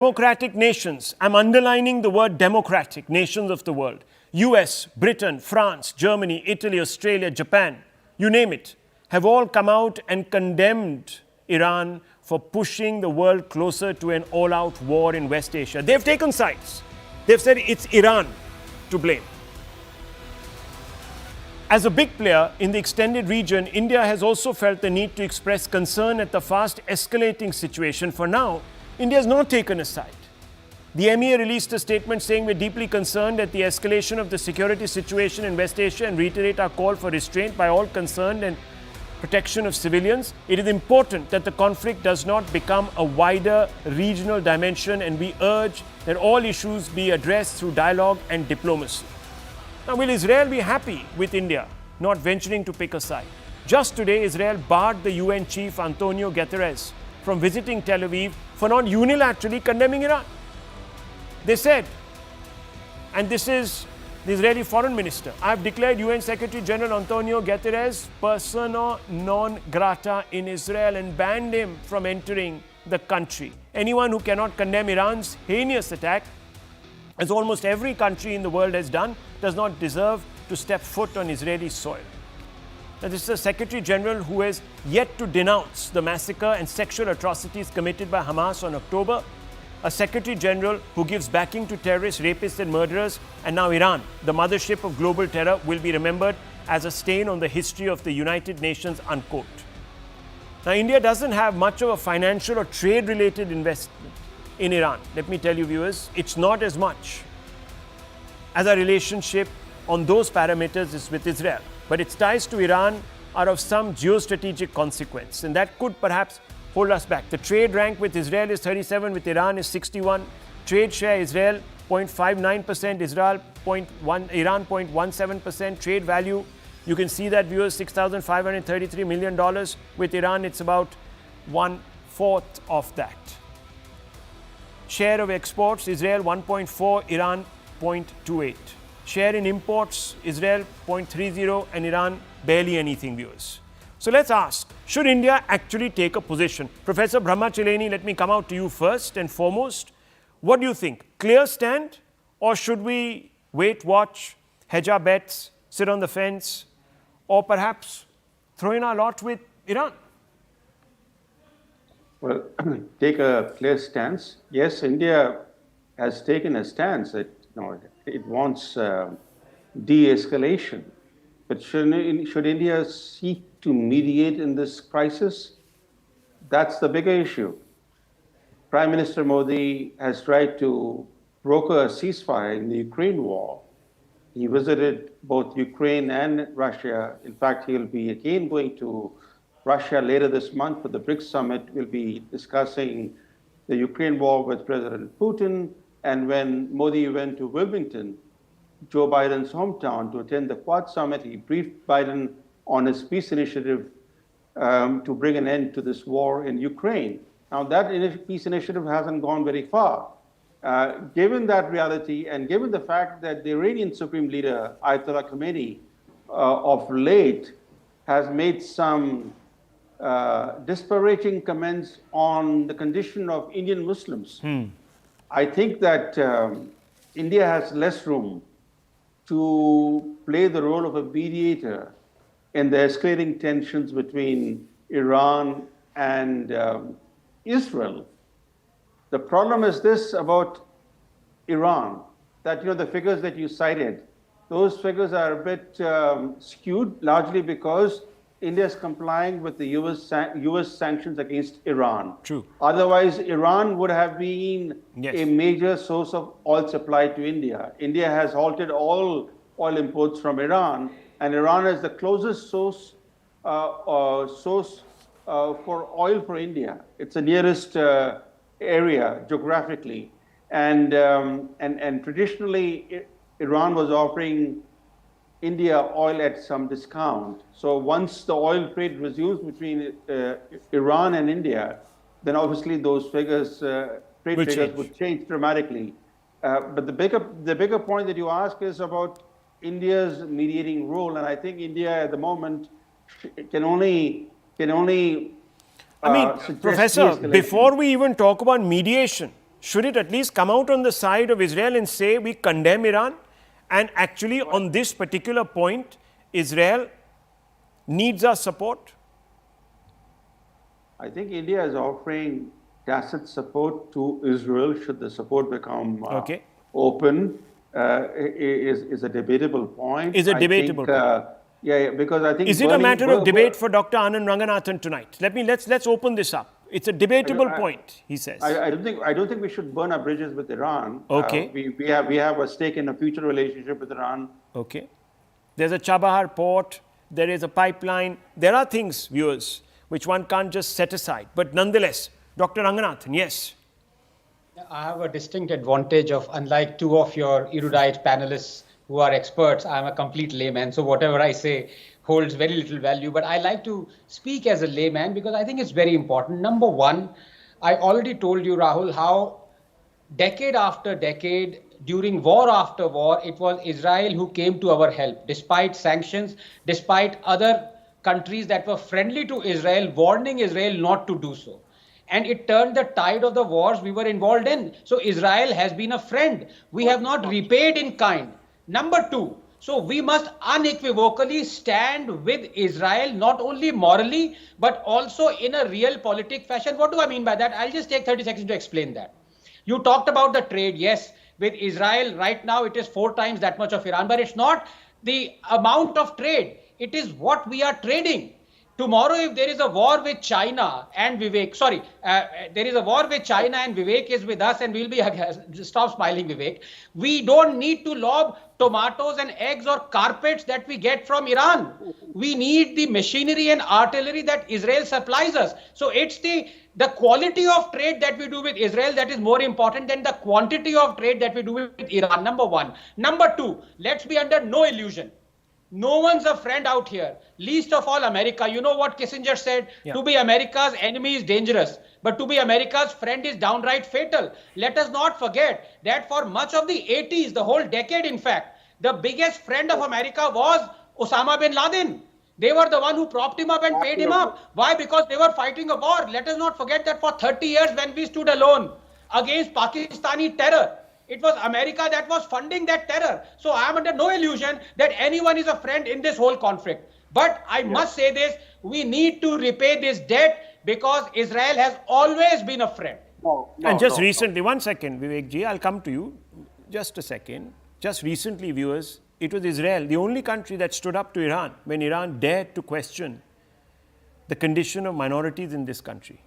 democratic nations, I'm underlining the word democratic, nations of the world, US, Britain, France, Germany, Italy, Australia, Japan, you name it, have all come out and condemned Iran for pushing the world closer to an all-out war in West Asia. They've taken sides. They've said it's Iran to blame. As a big player in the extended region, India has also felt the need to express concern at the fast escalating situation. For now, India has not taken a side. The MEA released a statement saying we're deeply concerned at the escalation of the security situation in West Asia and reiterate our call for restraint by all concerned and protection of civilians. It is important that the conflict does not become a wider regional dimension, and we urge that all issues be addressed through dialogue and diplomacy. Now, will Israel be happy with India not venturing to pick a side? Just today, Israel barred the UN chief Antonio Guterres from visiting Tel Aviv for not unilaterally condemning Iran. They said, and this is the Israeli foreign minister, I have declared UN Secretary General Antonio Guterres persona non grata in Israel and banned him from entering the country. Anyone who cannot condemn Iran's heinous attack, as almost every country in the world has done, does not deserve to step foot on Israeli soil. Now, this is a Secretary General who has yet to denounce the massacre and sexual atrocities committed by Hamas on October, a Secretary General who gives backing to terrorists, rapists and murderers, and now Iran, the mothership of global terror, will be remembered as a stain on the history of the United Nations, unquote. Now, India doesn't have much of a financial or trade-related investment in Iran. Let me tell you, viewers, it's not as much as our relationship on those parameters is with Israel. But its ties to Iran are of some geostrategic consequence, and that could perhaps hold us back. The trade rank with Israel is 37, with Iran is 61. Trade share Israel 0.59%, Iran 0.17%. Trade value, you can see that, viewers, $6,533 million. With Iran, it's about 1/4 of that. Share of exports, Israel 1.4, Iran 0.28. Share in imports, Israel 0.30 and Iran barely anything, viewers. So let's ask, should India actually take a position? Professor Brahma Chileni, let me come out to you first and foremost. What do you think? Clear stand, or should we wait, watch, hedge our bets, sit on the fence, or perhaps throw in our lot with Iran? Well, take a clear stance. Yes, India has taken a stance that it wants de-escalation. But should India seek to mediate in this crisis? That's the bigger issue. Prime Minister Modi has tried to broker a ceasefire in the Ukraine war. He visited both Ukraine and Russia. In fact, he'll be again going to Russia later this month for the BRICS summit. We'll be discussing the Ukraine war with President Putin. And when Modi went to Wilmington, Joe Biden's hometown, to attend the Quad summit, he briefed Biden on his peace initiative to bring an end to this war in Ukraine. Now, that peace initiative hasn't gone very far. Given that reality, and given the fact that the Iranian Supreme Leader, Ayatollah Khamenei, of late has made some disparaging comments on the condition of Indian Muslims, I think that India has less room to play the role of a mediator in the escalating tensions between Iran and Israel. The problem is this about Iran, that the figures that you cited, those figures are a bit skewed, largely because India is complying with the US sanctions against Iran. True. Otherwise, Iran would have been a major source of oil supply to India. India has halted all oil imports from Iran, and Iran is the closest source for oil for India. It's the nearest area geographically, and traditionally, Iran was offering India oil at some discount. So once the oil trade resumes between Iran and India, then obviously those figures, trade figures would change dramatically. But the bigger point that you ask is about India's mediating role, and I think India at the moment can only Professor, before we even talk about mediation, should it at least come out on the side of Israel and say we condemn Iran? And actually, on this particular point, Israel needs our support? I think India is offering tacit support to Israel should the support become open. Is a debatable point. Is a debatable point. Yeah, because I think is it a matter of debate for Dr. Anand Ranganathan tonight? Let's open this up. It's a debatable point, he says. I don't think we should burn our bridges with Iran. Okay. We have a stake in a future relationship with Iran. Okay. There's a Chabahar port. There is a pipeline. There are things, viewers, which one can't just set aside. But nonetheless, Dr. Ranganathan, yes. I have a distinct advantage of, unlike two of your erudite panelists who are experts, I'm a complete layman. So whatever I say holds very little value. But I like to speak as a layman because I think it's very important. Number one, I already told you, Rahul, how decade after decade, during war after war, it was Israel who came to our help, despite sanctions, despite other countries that were friendly to Israel, warning Israel not to do so. And it turned the tide of the wars we were involved in. So Israel has been a friend. We have not repaid in kind. Number two, so we must unequivocally stand with Israel, not only morally, but also in a real politic fashion. What do I mean by that? I'll just take 30 seconds to explain that. You talked about the trade. Yes, with Israel right now, it is 4 times that much of Iran, but it's not the amount of trade. It is what we are trading. Tomorrow, if there is a war with China and Vivek, there is a war with China and Vivek is with us and we'll be, stop smiling Vivek. We don't need to lob tomatoes and eggs or carpets that we get from Iran. We need the machinery and artillery that Israel supplies us. So it's the quality of trade that we do with Israel that is more important than the quantity of trade that we do with Iran, number one. Number two, let's be under no illusion. No one's a friend out here, least of all America. You know what Kissinger said? Yeah. To be America's enemy is dangerous, but to be America's friend is downright fatal. Let us not forget that for much of the 80s, the whole decade, in fact, the biggest friend of America was Osama bin Laden. They were the one who propped him up and paid him up. Why? Because they were fighting a war. Let us not forget that for 30 years when we stood alone against Pakistani terror, it was America that was funding that terror. So I am under no illusion that anyone is a friend in this whole conflict. But I must say this, we need to repay this debt because Israel has always been a friend. Recently, 1 second, Vivek ji, I'll come to you. Just a second. Just recently, viewers, it was Israel, the only country that stood up to Iran when Iran dared to question the condition of minorities in this country.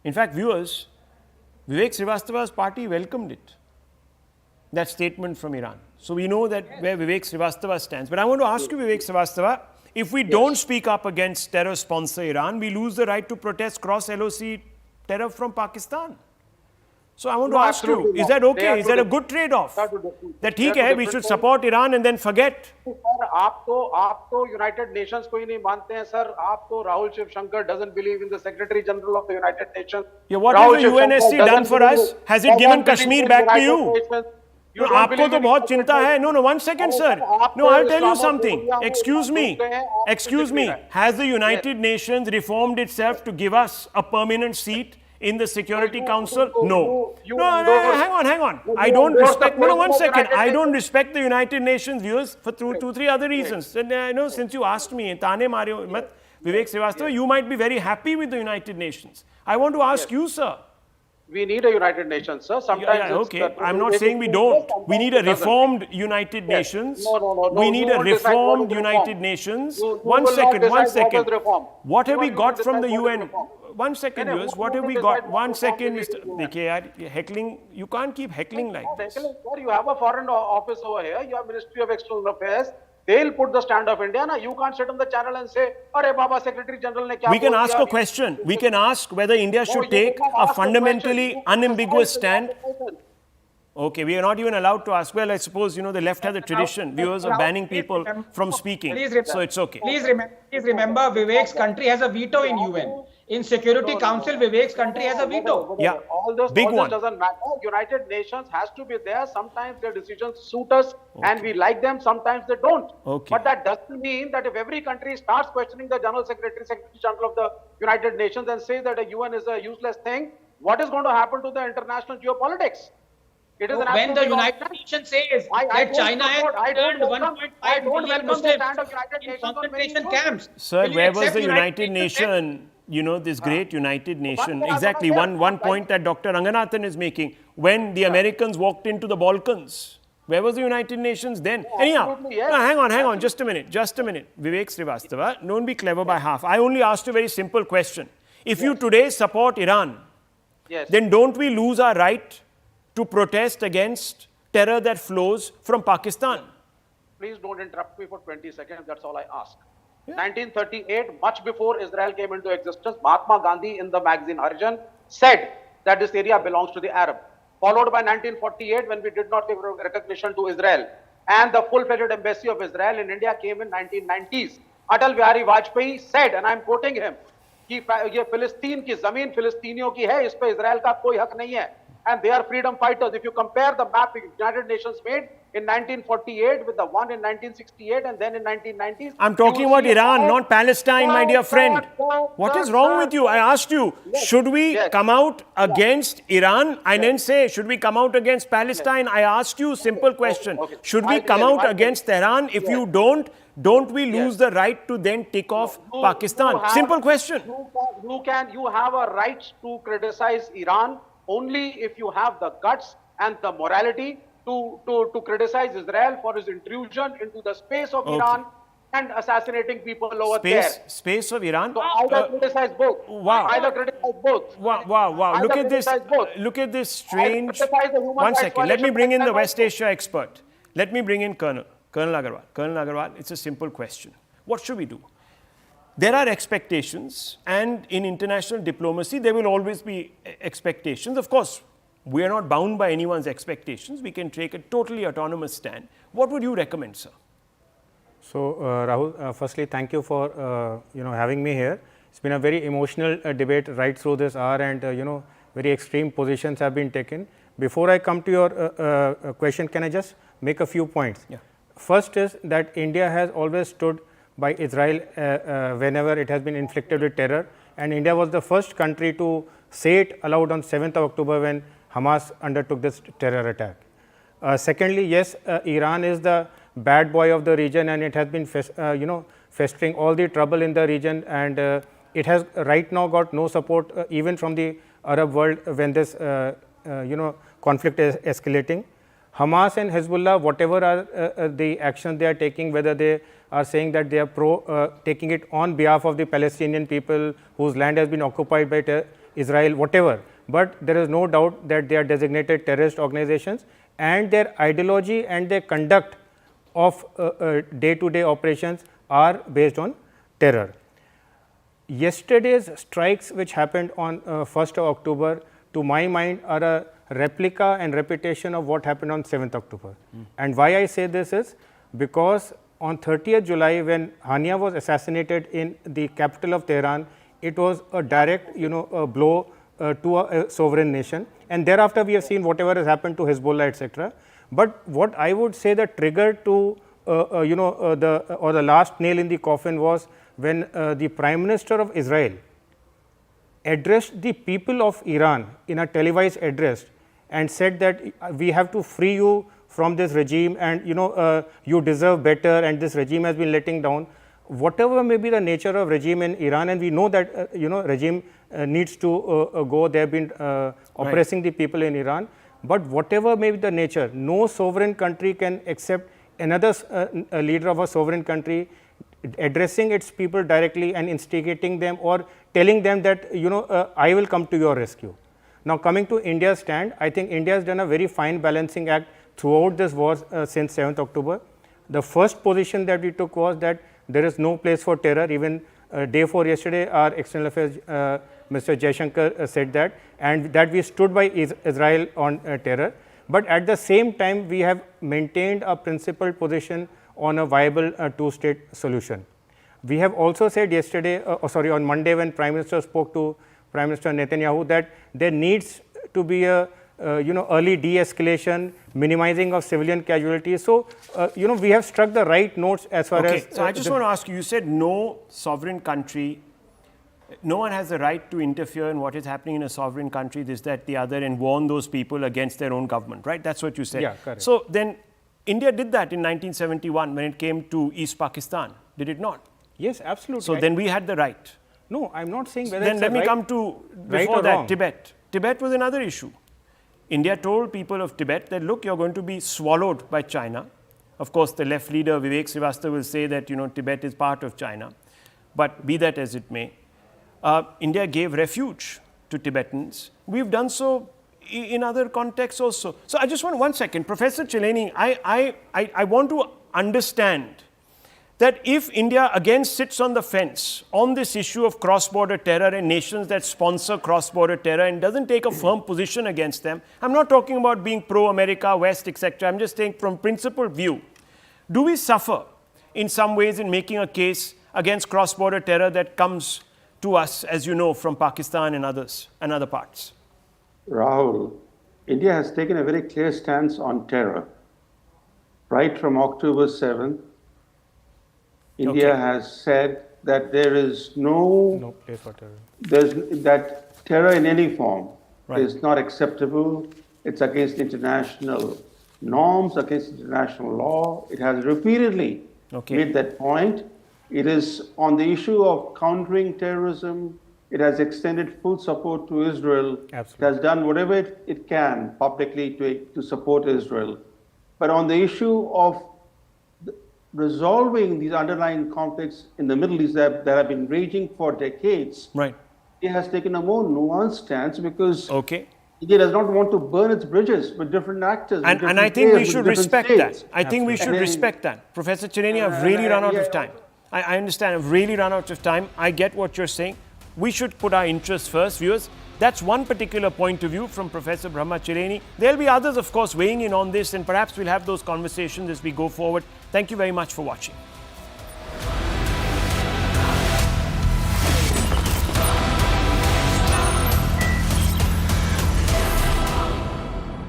In fact, viewers, Vivek Srivastava's party welcomed it, that statement from Iran. So we know that where Vivek Srivastava stands. But I want to ask you, Vivek Srivastava, if we don't speak up against terror sponsor Iran, we lose the right to protest cross-LOC terror from Pakistan. So I want to ask you, is that okay? Is that a good trade-off? That we should support Iran and then forget? Sir, आप तो United Nations को ही नहीं मानते हैं, sir. आप तो Rahul Shivshankar doesn't believe in the Secretary General of the United Nations. Yeah, what has the UNSC done for us? Has it given Kashmir back to you? No, आपको तो बहुत चिंता है. No, 1 second, sir. No, I'll tell you something. Excuse me. Has the United Nations reformed itself to give us a permanent seat in the Security Council? No. Hang on. I don't respect. No, 1 second. I don't respect the United Nations views for 2-3 other reasons. And I know since you asked me, Vivek Srivastava, you might be very happy with the United Nations. I want to ask you, sir. We need a United Nations, sir. Sometimes okay. I'm not saying we don't. We need a reformed United Nations. We need a reformed United Nations. 1 second. What have we got from the UN? 1 second, viewers. What have we got? 1 second, Mr. Heckling. You can't keep heckling like this. Sir, you have a foreign office over here. You have Ministry of External Affairs. They'll put the stand of India. Now you can't sit on the channel and say, "Arey Baba, Secretary General ne kya?" We can ask a question. We can ask whether India should take a fundamentally unambiguous stand. Okay, we are not even allowed to ask. Well, I suppose, the left has a tradition, viewers, of banning people from speaking. So it's okay. Please remember, Vivek's country has a veto in UN. In Security Council, Vivek's country has a veto. Yeah, all this doesn't matter. United Nations has to be there. Sometimes their decisions suit us and we like them. Sometimes they don't. Okay. But that doesn't mean that if every country starts questioning the General Secretary General of the United Nations and says that a UN is a useless thing, what is going to happen to the international geopolitics? It is an When the absolutely United nonsense. Nations says I that don't China has support- I don't interned welcome- 1.5 I don't million welcome the Muslims stand of United in Nations on many concentration issues. camps. Sir, Will you where was accept the United Nations said- Nation, you know, this great United Nation? One- Exactly, one- one point that Dr. Ranganathan is making. When the Americans walked into the Balkans, where was the United Nations then? Anyhow, absolutely, yes. no, hang on, just a minute. Vivek Srivastava, don't be clever by half. I only asked a very simple question. If you today support Iran, Yes. then don't we lose our right to protest against terror that flows from Pakistan? Please don't interrupt me for 20 seconds. That's all I ask. 1938, much before Israel came into existence, Mahatma Gandhi in the magazine Harjan said that this area belongs to the Arab. Followed by 1948, when we did not give recognition to Israel, and the full-fledged embassy of Israel in India came in 1990s. Atal Bihari Vajpayee said, and I'm quoting him, कि ये फिलिस्तीन की जमीन फिलिस्तीनियों की है, इस पे Israel का कोई हक नहीं है. And they are freedom fighters. If you compare the map United Nations made in 1948 with the one in 1968 and then in 1990s. I'm talking you will about see Iran, how- not Palestine, my dear friend. What is wrong with you? I asked you, should we Yes. come out against Iran? I didn't say, should we come out against Palestine? I asked you, simple question. Okay. Should we I come clear, out I against Tehran? If you don't we lose the right to then tick off You- Pakistan? you have- Simple question. You have a right to criticize Iran only if you have the guts and the morality to criticize Israel for his intrusion into the space of Okay. Iran and assassinating people over there. Space of Iran. So either criticize both. wow. Either criticize both. Wow. Either Look at this. criticize both. Look at this strange. criticize the human One rights second. Let me violation bring in the and West also- Asia expert. Let me bring in Colonel Agarwal. Colonel Agarwal, it's a simple question. What should we do? There are expectations, and in international diplomacy, there will always be expectations. Of course, we are not bound by anyone's expectations. We can take a totally autonomous stand. What would you recommend, sir? So, Rahul, firstly, thank you for having me here. It's been a very emotional debate right through this hour, and very extreme positions have been taken. Before I come to your question, can I just make a few points? Yeah. First is that India has always stood by Israel whenever it has been inflicted with terror, and India was the first country to say it aloud on 7th of October when Hamas undertook this terror attack. Secondly, yes, Iran is the bad boy of the region, and it has been festering all the trouble in the region, and it has right now got no support even from the Arab world when this conflict is escalating. Hamas and Hezbollah, whatever are the actions they are taking, whether they are saying that they are taking it on behalf of the Palestinian people whose land has been occupied by Israel, whatever, but there is no doubt that they are designated terrorist organizations, and their ideology and their conduct of day-to-day operations are based on terror. Yesterday's strikes which happened on 1st of October, to my mind, are a replica and repetition of what happened on 7th October. And why I say this is because on 30th July, when Hania was assassinated in the capital of Tehran, it was a direct blow to a sovereign nation, and thereafter we have seen whatever has happened to Hezbollah, etc. But what I would say the trigger to the last nail in the coffin was when the Prime Minister of Israel addressed the people of Iran in a televised address and said that we have to free you from this regime, and you deserve better, and this regime has been letting down. Whatever may be the nature of regime in Iran, and we know that regime needs to go. They have been oppressing the people in Iran. But whatever may be the nature, no sovereign country can accept another leader of a sovereign country addressing its people directly and instigating them or telling them that I will come to your rescue. Now, coming to India's stand, I think India has done a very fine balancing act throughout this war since 7th October. The first position that we took was that there is no place for terror. Even day 4 yesterday, our External Affairs Mr. Jaishankar said that, and that we stood by Israel on terror. But at the same time, we have maintained a principled position on a viable two-state solution. We have also said yesterday, on Monday, when Prime Minister spoke to Prime Minister Netanyahu, that there needs to be a early de-escalation, minimizing of civilian casualties. So, we have struck the right notes as far as. So I just want to ask you. You said no sovereign country no one has the right to interfere in what is happening in a sovereign country, this, that, the other, and warn those people against their own government, right? That's what you said. Yeah, correct. So then India did that in 1971 when it came to East Pakistan, did it not? Yes, absolutely. So then we had the right. No, I'm not saying whether Then it's let a me right, come to, right before or that, wrong. Tibet. Tibet was another issue. India told people of Tibet that, look, you're going to be swallowed by China. Of course, the left leader, Vivek Srivastava, will say that, Tibet is part of China. But be that as it may, India gave refuge to Tibetans. We've done so in other contexts also. So I just want one second. Professor Chelleni, I want to understand that if India again sits on the fence on this issue of cross-border terror and nations that sponsor cross-border terror and doesn't take a firm position against them, I'm not talking about being pro-America, West, etc. I'm just saying from principled view, do we suffer in some ways in making a case against cross-border terror that comes to us, as you know, from Pakistan and others and other parts? Rahul, India has taken a very clear stance on terror. Right from October 7th, India has said that there is No place for terror. that terror in any form Right. is not acceptable. It's against international norms, against international law. It has repeatedly made that point. It is on the issue of countering terrorism. It has extended full support to Israel. Absolutely. It has done whatever it can publicly to support Israel. But on the issue of resolving these underlying conflicts in the Middle East that have been raging for decades, Right. it has taken a more nuanced stance because Okay. India does not want to burn its bridges with different actors. with And different I think we players, with should different respect states. that. I think we should And then- respect that. Professor Chelleni, I've really run out of yeah. time. I understand, I've really run out of time. I get what you're saying. We should put our interests first, viewers. That's one particular point of view from Professor Brahma Chelleni. There'll be others, of course, weighing in on this, and perhaps we'll have those conversations as we go forward. Thank you very much for watching.